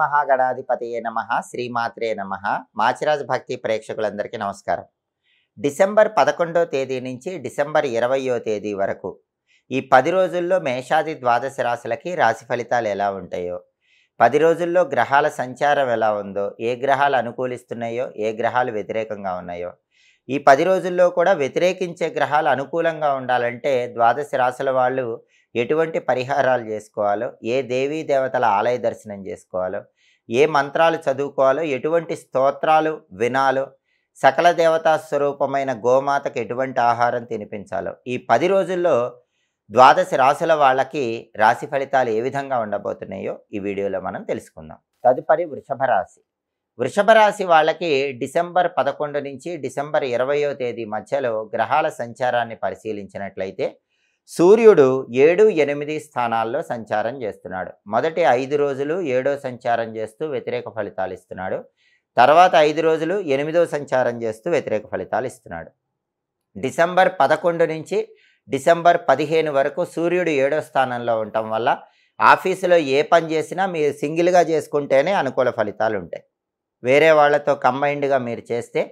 మహాగణాధిపతయే నమః. శ్రీమాత్రే నమః. మాచిరాజు భక్తి ప్రేక్షకులందరికీ నమస్కారం. డిసెంబర్ 11వ తేదీ నుంచి డిసెంబర్ 20వ తేదీ వరకు ఈ 10 రోజుల్లో మేషాది ద్వాదశ రాశులకి రాశి ఫలితాలు ఎలా ఉంటాయో, 10 రోజుల్లో గ్రహాల సంచారం ఎలా ఉందో, ఏ గ్రహాలు అనుకూలిస్తున్నాయో, ఏ గ్రహాలు వ్యతిరేకంగా ఉన్నాయో, ఈ 10 రోజుల్లో కూడా వ్యతిరేకించే గ్రహాలు అనుకూలంగా ఉండాలంటే ద్వాదశ రాశుల వాళ్ళు ఎటువంటి పరిహారాలు చేసుకోవాలో, ఏ దేవీ దేవతల ఆలయ దర్శనం చేసుకోవాలో, ఏ మంత్రాలు చదువుకోవాలో, ఎటువంటి స్తోత్రాలు వినాలో, సకల దేవతా స్వరూపమైన గోమాతకు ఎటువంటి ఆహారం తినిపించాలో, ఈ 10 రోజుల్లో ద్వాదశ రాశుల వాళ్ళకి రాశి ఫలితాలు ఏ విధంగా ఉండబోతున్నాయో ఈ వీడియోలో మనం తెలుసుకుందాం. తదుపరి వృషభ రాశి. వృషభ రాశి వాళ్ళకి డిసెంబర్ 11 నుంచి డిసెంబర్ 20వ తేదీ మధ్యలో గ్రహాల సంచారాన్ని పరిశీలించినట్లయితే సూర్యుడు 7, 8 స్థానాల్లో సంచారం చేస్తున్నాడు. మొదటి 5 రోజులు 7వ సంచారం చేస్తూ వ్యతిరేక ఫలితాలు ఇస్తున్నాడు. తర్వాత 5 రోజులు 8వ సంచారం చేస్తూ వ్యతిరేక ఫలితాలు ఇస్తున్నాడు. డిసెంబర్ 11 నుంచి డిసెంబర్ 15 వరకు సూర్యుడు 7వ స్థానంలో ఉండటం వల్ల ఆఫీసులో ఏ పని చేసినా మీరు సింగిల్గా చేసుకుంటేనే అనుకూల ఫలితాలు ఉంటాయి. వేరే వాళ్ళతో కంబైన్డ్గా మీరు చేస్తే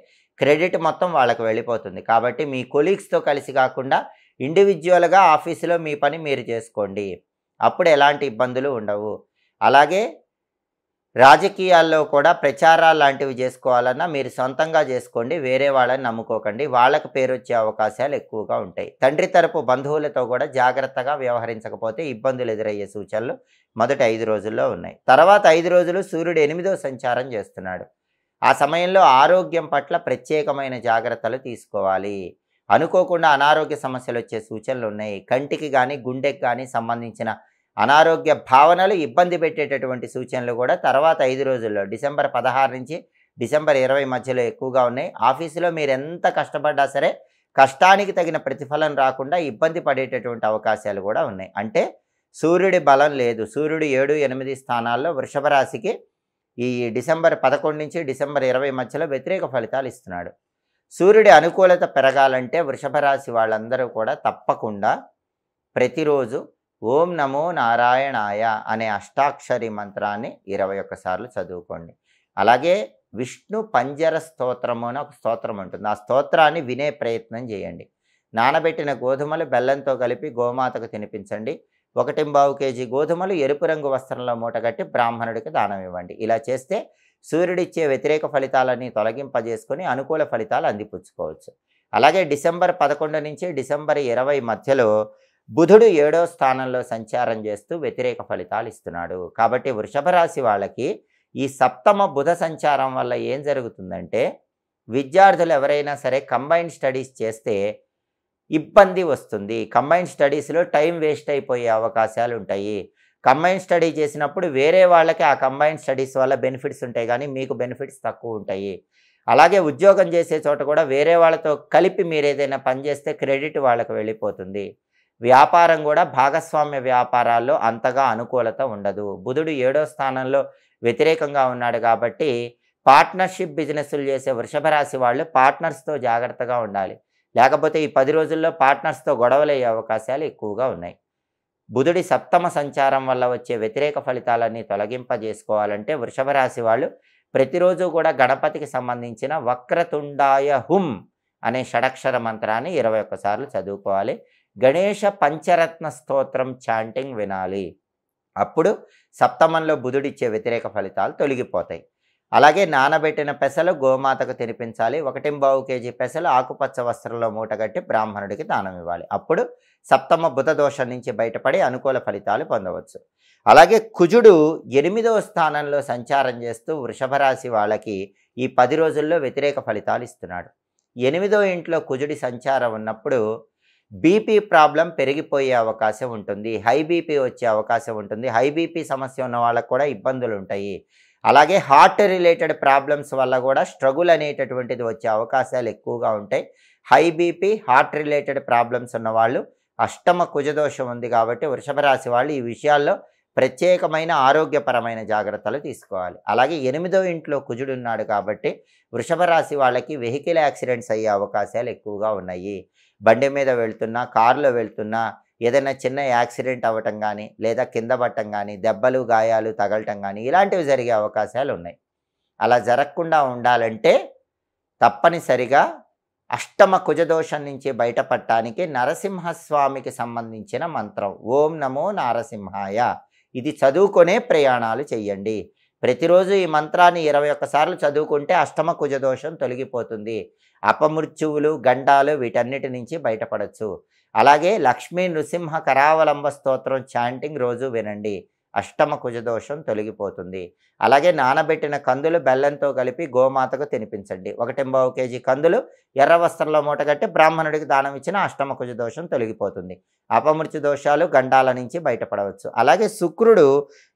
క్రెడిట్ మొత్తం వాళ్ళకి వెళ్ళిపోతుంది. కాబట్టి మీ కొలీగ్స్తో కలిసి కాకుండా ఇండివిజువల్గా ఆఫీసులో మీ పని మీరు చేసుకోండి. అప్పుడు ఎలాంటి ఇబ్బందులు ఉండవు. అలాగే రాజకీయాల్లో కూడా ప్రచారాలు లాంటివి చేసుకోవాలన్నా మీరు సొంతంగా చేసుకోండి. వేరే వాళ్ళని నమ్ముకోకండి. వాళ్ళకి పేరు వచ్చే అవకాశాలు ఎక్కువగా ఉంటాయి. తండ్రి తరపు బంధువులతో కూడా జాగ్రత్తగా వ్యవహరించకపోతే ఇబ్బందులు ఎదురయ్యే సూచనలు మొదటి 5 రోజుల్లో ఉన్నాయి. తర్వాత 5 రోజులు సూర్యుడు 8వ సంచారం చేస్తున్నాడు. ఆ సమయంలో ఆరోగ్యం పట్ల ప్రత్యేకమైన జాగ్రత్తలు తీసుకోవాలి. అనుకోకుండా అనారోగ్య సమస్యలు వచ్చే సూచనలు ఉన్నాయి. కంటికి కానీ గుండెకి కానీ సంబంధించిన అనారోగ్య భావనలు ఇబ్బంది పెట్టేటటువంటి సూచనలు కూడా తర్వాత 5 రోజుల్లో డిసెంబర్ 16 నుంచి డిసెంబర్ 20 మధ్యలో ఎక్కువగా ఉన్నాయి. ఆఫీసులో మీరు ఎంత కష్టపడ్డా సరే కష్టానికి తగిన ప్రతిఫలం రాకుండా ఇబ్బంది పడేటటువంటి అవకాశాలు కూడా ఉన్నాయి. అంటే సూర్యుడి బలం లేదు. సూర్యుడు 7, 8 స్థానాల్లో వృషభ రాశికి ఈ డిసెంబర్ 11 నుంచి డిసెంబర్ 20 మధ్యలో వ్యతిరేక ఫలితాలు ఇస్తున్నాడు. సూర్యుడి అనుకూలత పెరగాలంటే వృషభ రాశి వాళ్ళందరూ కూడా తప్పకుండా ప్రతిరోజు ఓం నమో నారాయణాయ అనే అష్టాక్షరి మంత్రాన్ని 21 సార్లు చదువుకోండి. అలాగే విష్ణు పంజర స్తోత్రము అని ఒక స్తోత్రం ఉంటుంది. ఆ స్తోత్రాన్ని వినే ప్రయత్నం చేయండి. నానబెట్టిన గోధుమలు బెల్లంతో కలిపి గోమాతకు తినిపించండి. 1.25 కేజీ గోధుమలు ఎరుపు రంగు వస్త్రంలో మూటగట్టి బ్రాహ్మణుడికి దానం ఇవ్వండి. ఇలా చేస్తే సూర్యుడిచ్చే వ్యతిరేక ఫలితాలన్నీ తొలగింపజేసుకొని అనుకూల ఫలితాలు అందిపుచ్చుకోవచ్చు. అలాగే డిసెంబర్ 11 నుంచి డిసెంబర్ 20 మధ్యలో బుధుడు 7వ స్థానంలో సంచారం చేస్తూ వ్యతిరేక ఫలితాలు ఇస్తున్నాడు. కాబట్టి వృషభ రాశి వాళ్ళకి ఈ సప్తమ బుధ సంచారం వల్ల ఏం జరుగుతుందంటే విద్యార్థులు ఎవరైనా సరే కంబైన్డ్ స్టడీస్ చేస్తే ఇబ్బంది వస్తుంది. కంబైన్డ్ స్టడీస్లో టైం వేస్ట్ అయిపోయే అవకాశాలు ఉంటాయి. కంబైన్డ్ స్టడీ చేసినప్పుడు వేరే వాళ్ళకి ఆ కంబైన్డ్ స్టడీస్ వల్ల బెనిఫిట్స్ ఉంటాయి కానీ మీకు బెనిఫిట్స్ తక్కువ ఉంటాయి. అలాగే ఉద్యోగం చేసే చోట కూడా వేరే వాళ్ళతో కలిపి మీరు ఏదైనా పని చేస్తే క్రెడిట్ వాళ్ళకి వెళ్ళిపోతుంది. వ్యాపారం కూడా భాగస్వామ్య వ్యాపారాల్లో అంతగా అనుకూలత ఉండదు. బుధుడు 7వ స్థానంలో వ్యతిరేకంగా ఉన్నాడు కాబట్టి పార్ట్నర్షిప్ బిజినెస్లు చేసే వృషభ రాశి వాళ్ళు పార్ట్నర్స్తో జాగ్రత్తగా ఉండాలి. లేకపోతే ఈ 10 రోజుల్లో పార్ట్నర్స్తో గొడవలయ్యే అవకాశాలు ఎక్కువగా ఉన్నాయి. బుధుడి సప్తమ సంచారం వల్ల వచ్చే వ్యతిరేక ఫలితాలన్నీ తొలగింపజేసుకోవాలంటే వృషభ రాశి వాళ్ళు ప్రతిరోజు కూడా గణపతికి సంబంధించిన వక్రతుండాయ హుం అనే షడక్షర మంత్రాన్ని 21 సార్లు చదువుకోవాలి. గణేష పంచరత్న స్తోత్రం చాంటింగ్ వినాలి. అప్పుడు సప్తమంలో బుధుడిచ్చే వ్యతిరేక ఫలితాలు తొలగిపోతాయి. అలాగే నానబెట్టిన పెసలు గోమాతకు తినిపించాలి. 1.25 కేజీ పెసలు ఆకుపచ్చ వస్త్రంలో మూటగట్టి బ్రాహ్మణుడికి దానం ఇవ్వాలి. అప్పుడు సప్తమ బుధ దోషం నుంచి బయటపడి అనుకూల ఫలితాలు పొందవచ్చు. అలాగే కుజుడు 8వ స్థానంలో సంచారం చేస్తూ వృషభ రాశి వాళ్ళకి ఈ 10 రోజుల్లో వ్యతిరేక ఫలితాలు ఇస్తున్నాడు. 8వ ఇంట్లో కుజుడి సంచారం ఉన్నప్పుడు బీపీ ప్రాబ్లం పెరిగిపోయే అవకాశం ఉంటుంది. హై బీపీ వచ్చే అవకాశం ఉంటుంది. హై బీపీ సమస్య ఉన్న వాళ్ళకు కూడా ఇబ్బందులు ఉంటాయి. అలాగే హార్ట్ రిలేటెడ్ ప్రాబ్లమ్స్ వల్ల కూడా స్ట్రగుల్ అనేటటువంటిది వచ్చే అవకాశాలు ఎక్కువగా ఉంటాయి. High BP heart related problems ఉన్నవాళ్ళు అష్టమ కుజదోషం ఉంది కాబట్టి వృషభ రాశి వాళ్ళు ఈ విషయాల్లో ప్రత్యేకమైన ఆరోగ్యపరమైన జాగ్రత్తలు తీసుకోవాలి. అలాగే 8వ ఇంట్లో కుజుడు ఉన్నాడు కాబట్టి వృషభ రాశి వాళ్ళకి వెహికల్ యాక్సిడెంట్స్ అయ్యే అవకాశాలు ఎక్కువగా ఉన్నాయి. బండి మీద వెళ్తున్నా, కారులో వెళ్తున్నా ఏదైనా చిన్న యాక్సిడెంట్ అవ్వటం కానీ, లేదా కింద పడటం కానీ, దెబ్బలు, గాయాలు తగలటం కానీ ఇలాంటివి జరిగే అవకాశాలు ఉన్నాయి. అలా జరగకుండా ఉండాలంటే తప్పనిసరిగా అష్టమ కుజదోషం నుంచి బయటపడటానికి నరసింహస్వామికి సంబంధించిన మంత్రం ఓం నమో నారసింహాయ ఇది చదువుకొనే ప్రయాణాలు చెయ్యండి. ప్రతిరోజు ఈ మంత్రాన్ని 21 సార్లు చదువుకుంటే అష్టమ కుజదోషం తొలగిపోతుంది. అపమృత్యువులు, గండాలు వీటన్నిటి నుంచి బయటపడచ్చు. అలాగే లక్ష్మీ నృసింహ కరావలంబ స్తోత్రం చాంటింగ్ రోజు వినండి. అష్టమ కుజదోషం తొలగిపోతుంది. అలాగే నానబెట్టిన కందులు బెల్లంతో కలిపి గోమాతకు తినిపించండి. 1.5 కేజీ కందులు ఎర్ర వస్త్రంలో మూటగట్టి బ్రాహ్మణుడికి దానం ఇచ్చిన అష్టమ కుజదోషం తొలగిపోతుంది. అపమృత్యు దోషాలు, గండాల నుంచి బయటపడవచ్చు. అలాగే శుక్రుడు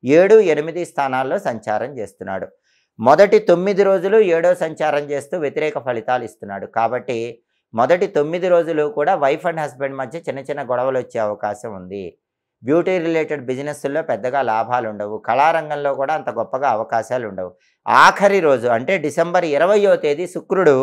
7, 8 స్థానాల్లో సంచారం చేస్తున్నాడు. మొదటి 9 రోజులు 7వ సంచారం చేస్తూ వ్యతిరేక ఫలితాలు ఇస్తున్నాడు. కాబట్టి మొదటి 9 రోజులు కూడా వైఫ్ అండ్ హస్బెండ్ మధ్య చిన్న చిన్న గొడవలు వచ్చే అవకాశం ఉంది. బ్యూటీ రిలేటెడ్ బిజినెస్ల్లో పెద్దగా లాభాలు ఉండవు. కళారంగంలో కూడా అంత గొప్పగా అవకాశాలు ఉండవు. ఆఖరి రోజు అంటే డిసెంబర్ 20వ తేదీ శుక్రుడు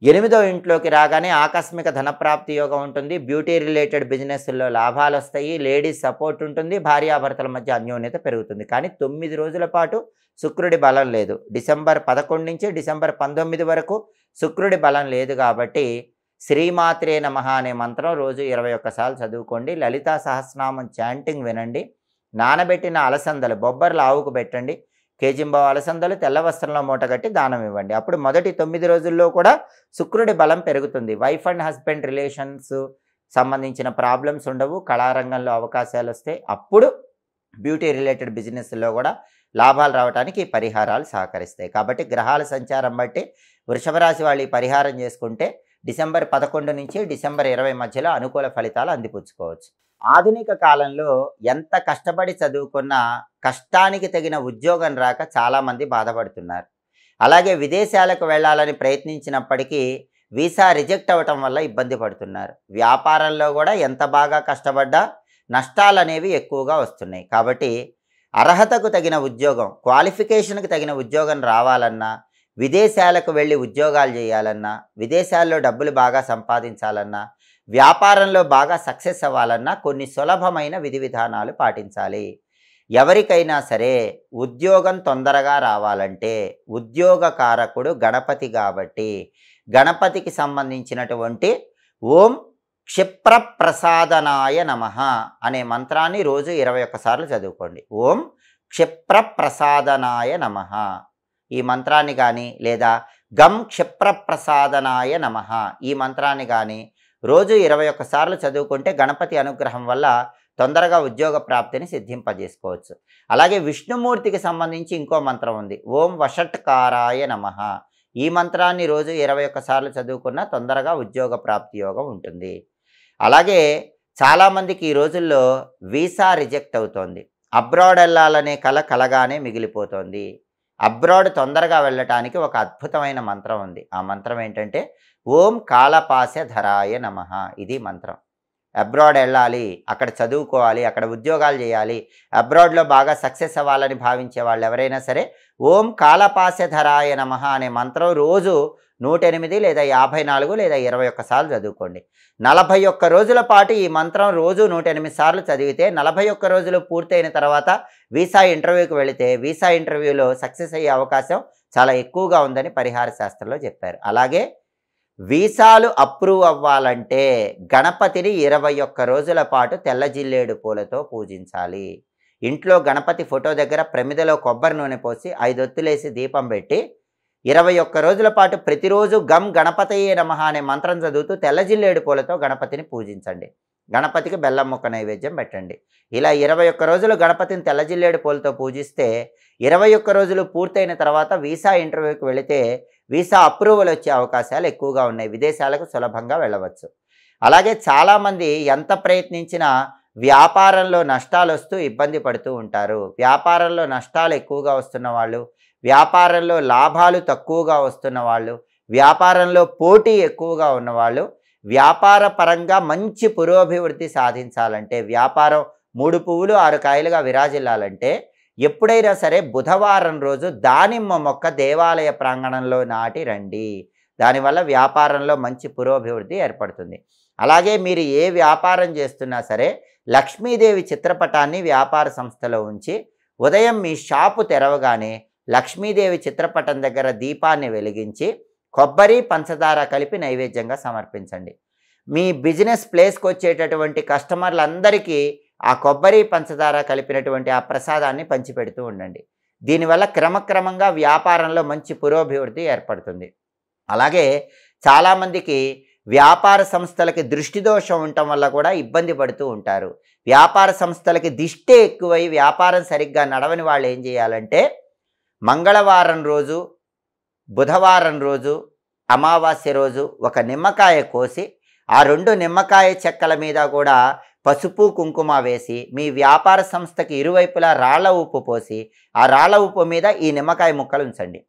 8వ ఇంట్లోకి రాగానే ఆకస్మిక ధనప్రాప్తి యోగం ఉంటుంది. బ్యూటీ రిలేటెడ్ బిజినెస్ల్లో లాభాలు వస్తాయి. లేడీస్ సపోర్ట్ ఉంటుంది. భార్యాభర్తల మధ్య అన్యోన్యత పెరుగుతుంది. కానీ 9 రోజుల పాటు శుక్రుడి బలం లేదు. డిసెంబర్ 11 నుంచి డిసెంబర్ 19 వరకు శుక్రుడి బలం లేదు. కాబట్టి శ్రీమాత్రే నమః అనే మంత్రం రోజు 21 సార్లు చదువుకోండి. లలితా సహస్రనామం చాంటింగ్ వినండి. నానబెట్టిన అలసందలు బొబ్బర్లు ఆవుకు పెట్టండి. కేజింబావు అలసందలు తెల్ల వస్త్రంలో మూటగట్టి దానం ఇవ్వండి. అప్పుడు మొదటి 9 రోజుల్లో కూడా శుక్రుడి బలం పెరుగుతుంది. వైఫ్ అండ్ హస్బెండ్ రిలేషన్స్ సంబంధించిన ప్రాబ్లమ్స్ ఉండవు. కళారంగంలో అవకాశాలు వస్తాయి. అప్పుడు బ్యూటీ రిలేటెడ్ బిజినెస్లో కూడా లాభాలు రావడానికి ఈ పరిహారాలు సహకరిస్తాయి. కాబట్టి గ్రహాల సంచారం బట్టి వృషభ రాశి వాళ్ళు ఈ పరిహారం చేసుకుంటే డిసెంబర్ 11 నుంచి డిసెంబర్ 20 మధ్యలో అనుకూల ఫలితాలు అందిపుచ్చుకోవచ్చు. ఆధునిక కాలంలో ఎంత కష్టపడి చదువుకున్నా కష్టానికి తగిన ఉద్యోగం రాక చాలామంది బాధపడుతున్నారు. అలాగే విదేశాలకు వెళ్ళాలని ప్రయత్నించినప్పటికీ వీసా రిజెక్ట్ అవ్వటం వల్ల ఇబ్బంది పడుతున్నారు. వ్యాపారంలో కూడా ఎంత బాగా కష్టపడ్డా నష్టాలు అనేవి ఎక్కువగా వస్తున్నాయి. కాబట్టి అర్హతకు తగిన ఉద్యోగం, క్వాలిఫికేషన్కి తగిన ఉద్యోగం రావాలన్నా, విదేశాలకు వెళ్ళి ఉద్యోగాలు చేయాలన్నా, విదేశాల్లో డబ్బులు బాగా సంపాదించాలన్నా, వ్యాపారంలో బాగా సక్సెస్ అవ్వాలన్నా కొన్ని సులభమైన విధి విధానాలు పాటించాలి. ఎవరికైనా సరే ఉద్యోగం తొందరగా రావాలంటే ఉద్యోగకారకుడు గణపతి కాబట్టి గణపతికి సంబంధించినటువంటి ఓం క్షిప్రప్రసాదనాయ నమః అనే మంత్రాన్ని రోజు 21 సార్లు చదువుకోండి. ఓం క్షిప్రప్రసాదనాయ నమః ఈ మంత్రాన్ని కానీ, లేదా గం క్షిప్రప్రసాదనాయ నమః ఈ మంత్రాన్ని కానీ రోజు 21 సార్లు చదువుకుంటే గణపతి అనుగ్రహం వల్ల తొందరగా ఉద్యోగ ప్రాప్తిని సిద్ధింపజేసుకోవచ్చు. అలాగే విష్ణుమూర్తికి సంబంధించి ఇంకో మంత్రం ఉంది. ఓం వషట్కారాయ నమః ఈ మంత్రాన్ని రోజు 21 సార్లు చదువుకున్న తొందరగా ఉద్యోగ ప్రాప్తి యోగం ఉంటుంది. అలాగే చాలామందికి ఈ రోజుల్లో వీసా రిజెక్ట్ అవుతోంది. అబ్రాడ్ వెళ్ళాలనే కల కలగానే మిగిలిపోతోంది. అబ్రాడ్ తొందరగా వెళ్ళటానికి ఒక అద్భుతమైన మంత్రం ఉంది. ఆ మంత్రం ఏంటంటే ఓం కాలపాశధరాయ నమః ఇది మంత్రం. అబ్రాడ్ వెళ్ళాలి, అక్కడ చదువుకోవాలి, అక్కడ ఉద్యోగాలు చేయాలి, అబ్రాడ్లో బాగా సక్సెస్ అవ్వాలని భావించే వాళ్ళు ఎవరైనా సరే ఓం కాలపాశధరాయ నమః అనే మంత్రం రోజు 108 లేదా 54 లేదా 21 సార్లు చదువుకోండి. 41 రోజుల పాటు ఈ మంత్రం రోజు 108 సార్లు చదివితే 41 రోజులు పూర్తయిన తర్వాత వీసా ఇంటర్వ్యూకి వెళితే వీసా ఇంటర్వ్యూలో సక్సెస్ అయ్యే అవకాశం చాలా ఎక్కువగా ఉందని పరిహార శాస్త్రంలో చెప్పారు. అలాగే వీసాలు అప్రూవ్ అవ్వాలంటే గణపతిని 21 రోజుల పాటు తెల్ల జిల్లేడు పూలతో పూజించాలి. ఇంట్లో గణపతి ఫోటో దగ్గర ప్రమిదలో కొబ్బరి నూనె పోసి 5 ఒత్తులేసి దీపం పెట్టి 21 రోజుల పాటు ప్రతిరోజు గం గణపతయే నమః అనే మంత్రం చదువుతూ తెల్ల జిల్లేడు పూలతో గణపతిని పూజించండి. గణపతికి బెల్లం ముక్క నైవేద్యం పెట్టండి. ఇలా 21 రోజులు గణపతిని తెల్ల జిల్లేడు పూలతో పూజిస్తే 21 రోజులు పూర్తయిన తర్వాత వీసా ఇంటర్వ్యూకి వెళితే వీసా అప్రూవల్ వచ్చే అవకాశాలు ఎక్కువగా ఉన్నాయి. విదేశాలకు సులభంగా వెళ్ళవచ్చు. అలాగే చాలామంది ఎంత ప్రయత్నించినా వ్యాపారంలో నష్టాలు వస్తూ ఇబ్బంది పడుతూ ఉంటారు. వ్యాపారంలో నష్టాలు ఎక్కువగా వస్తున్న వాళ్ళు, వ్యాపారంలో లాభాలు తక్కువగా వస్తున్న వాళ్ళు, వ్యాపారంలో పోటీ ఎక్కువగా ఉన్నవాళ్ళు వ్యాపార పరంగా మంచి పురోభివృద్ధి సాధించాలంటే, వ్యాపారం 3 పువ్వులు 6 కాయలుగా విరాజిల్లాలంటే ఎప్పుడైనా సరే బుధవారం రోజు దానిమ్మ మొక్క దేవాలయ ప్రాంగణంలో నాటి రండి. దానివల్ల వ్యాపారంలో మంచి పురోభివృద్ధి ఏర్పడుతుంది. అలాగే మీరు ఏ వ్యాపారం చేస్తున్నా సరే లక్ష్మీదేవి చిత్రపటాన్ని వ్యాపార సంస్థలో ఉంచి ఉదయం మీ షాపు తెరవగానే లక్ష్మీదేవి చిత్రపటం దగ్గర దీపాన్ని వెలిగించి కొబ్బరి పంచదార కలిపి నైవేద్యంగా సమర్పించండి. మీ బిజినెస్ ప్లేస్కి వచ్చేటటువంటి కస్టమర్లందరికీ ఆ కొబ్బరి పంచదార కలిపినటువంటి ఆ ప్రసాదాన్ని పంచిపెడుతూ ఉండండి. దీనివల్ల క్రమక్రమంగా వ్యాపారంలో మంచి పురోభివృద్ధి ఏర్పడుతుంది. అలాగే చాలామందికి వ్యాపార సంస్థలకి దృష్టి దోషం ఉండటం వల్ల కూడా ఇబ్బంది పడుతూ ఉంటారు. వ్యాపార సంస్థలకి దిష్టే ఎక్కువై వ్యాపారం సరిగ్గా నడవని వాళ్ళు ఏం చేయాలంటే మంగళవారం రోజు, బుధవారం రోజు, అమావాస్య రోజు ఒక నిమ్మకాయ కోసి ఆ 2 నిమ్మకాయ చెక్కల మీద కూడా పసుపు కుంకుమ వేసి మీ వ్యాపార సంస్థకి ఇరువైపులా రాళ్ల ఉప్పు పోసి ఆ రాళ్ల ఉప్పు మీద ఈ నిమ్మకాయ ముక్కలు ఉంచండి.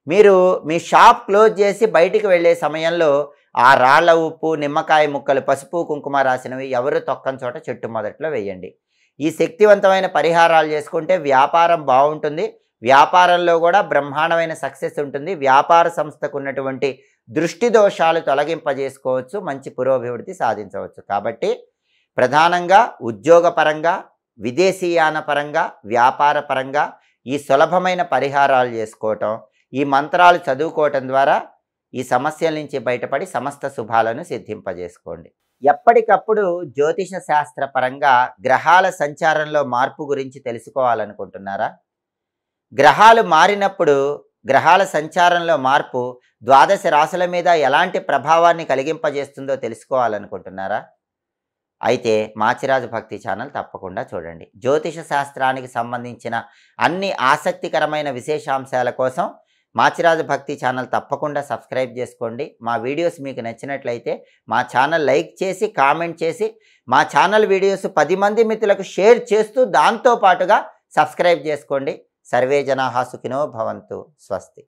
మీరు మీ షాప్ క్లోజ్ చేసి బయటికి వెళ్ళే సమయంలో ఆ రాళ్ల ఉప్పు, నిమ్మకాయ ముక్కలు, పసుపు కుంకుమ రాసినవి ఎవరు తొక్కని చోట చెట్టు మొదట్లో వేయండి. ఈ శక్తివంతమైన పరిహారాలు చేసుకుంటే వ్యాపారం బాగుంటుంది. వ్యాపారంలో కూడా బ్రహ్మాండమైన సక్సెస్ ఉంటుంది. వ్యాపార సంస్థకు ఉన్నటువంటి దృష్టి దోషాలు తొలగింపజేసుకోవచ్చు, మంచి పురోభివృద్ధి సాధించవచ్చు. కాబట్టి ప్రధానంగా ఉద్యోగపరంగా, విదేశీయాన పరంగా, వ్యాపార పరంగా ఈ సులభమైన పరిహారాలు చేసుకోవటం, ఈ మంత్రాలు చదువుకోవటం ద్వారా ఈ సమస్యల నుంచి బయటపడి సమస్త శుభాలను సిద్ధింపజేసుకోండి. ఎప్పటికప్పుడు జ్యోతిష శాస్త్ర పరంగా గ్రహాల సంచారంలో మార్పు గురించి తెలుసుకోవాలనుకుంటున్నారా? గ్రహాలు మారినప్పుడు గ్రహాల సంచారంలో మార్పు ద్వాదశ రాశుల మీద ఎలాంటి ప్రభావాన్ని కలిగింపజేస్తుందో తెలుసుకోవాలనుకుంటున్నారా? అయితే మాచిరాజు భక్తి ఛానల్ తప్పకుండా చూడండి. జ్యోతిష శాస్త్రానికి సంబంధించిన అన్ని ఆసక్తికరమైన విశేషాంశాల కోసం మాచిరాజు భక్తి ఛానల్ తప్పకుండా సబ్స్క్రైబ్ చేసుకోండి. మా వీడియోస్ మీకు నచ్చినట్లయితే మా ఛానల్ లైక్ చేసి కామెంట్ చేసి మా ఛానల్ వీడియోస్ 10 మంది మిత్రులకు షేర్ చేస్తూ దాంతో పాటుగా సబ్స్క్రైబ్ చేసుకోండి. సర్వే జనాః సుఖినో భవంతు. స్వస్తి.